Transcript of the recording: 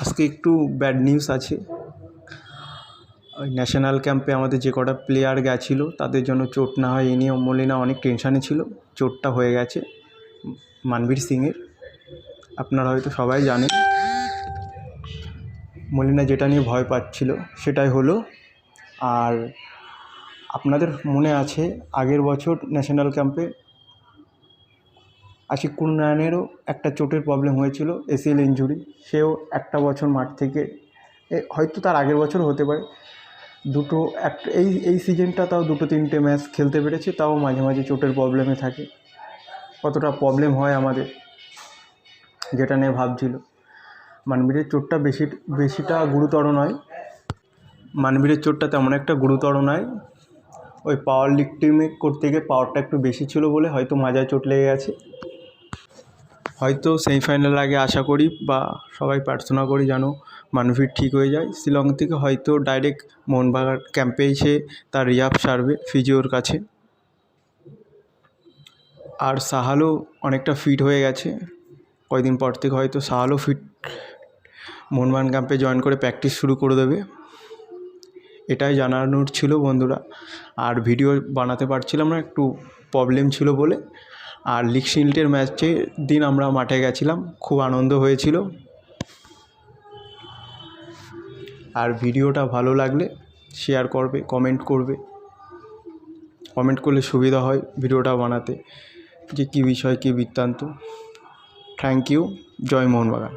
আজকে একটু bad news আছে। ওই ন্যাশনাল ক্যাম্পে আমাদের যে কটা প্লেয়ার গেছিলো তাদের জন্য চোট না হয় এই নিয়ে মলিনা অনেক টেনশানে ছিল। চোটটা হয়ে গেছে মানবীর সিংয়ের, আপনারা হয়তো সবাই জানেন। মলিনা যেটা নিয়ে ভয় পাচ্ছিল সেটাই হলো। আর আপনাদের মনে আছে আগের বছর ন্যাশনাল ক্যাম্পে আশিক কুরনায়নেরও একটা চোটের প্রবলেম হয়েছিল, এসিএল ইনজুরি। সেও একটা বছর মাঠ থেকে, হয়তো তার আগের বছর হতে পারে, এই সিজনটা তাও 2-3টে ম্যাচ খেলতে পেরেছে, তাও মাঝে মাঝে চোটের প্রবলেমে থাকে। কতটা প্রবলেম হয় আমাদের, যেটা নিয়ে ভাবছিল। মানবীরের চোটটা বেশিটা গুরুতর নয়, মানবীরের চোটটা তেমন একটা গুরুতর নয়। ওই পাওয়ার লিফটিংয়ে করতে গিয়ে পাওয়ারটা একটু বেশি ছিল বলে হয়তো মাজায় চোট লেগে গেছে। হয়তো সেমিফাইনাল আগে আশা করি বা সবাই প্রার্থনা করি যেন মানবীর ঠিক হয়ে যায়। শিলং থেকে হয়তো ডাইরেক্ট মোহনবাগান ক্যাম্পে এসে তার রিহাব সারবে ফিজিওর কাছে। আর সাহালও অনেকটা ফিট হয়ে গেছে, কয়েকদিন পর থেকে হয়তো সাহালও ফিট মোহনবাগান ক্যাম্পে জয়েন করে প্র্যাকটিস শুরু করে দেবে। এটাই জানানোর ছিল বন্ধুরা। আর ভিডিও বানাতে পারছিলাম না, একটু প্রবলেম ছিল বলে। আর লিগ শিল্ডের ম্যাচের দিন আমরা মাঠে গেছিলাম, খুব আনন্দ হয়েছিল। আর ভিডিওটা ভালো লাগলে শেয়ার করবে, কমেন্ট করলে সুবিধা হয় ভিডিওটা বানাতে, যে কী বিষয় কী বৃত্তান্ত। Thank you. জয় মোহনবাগান।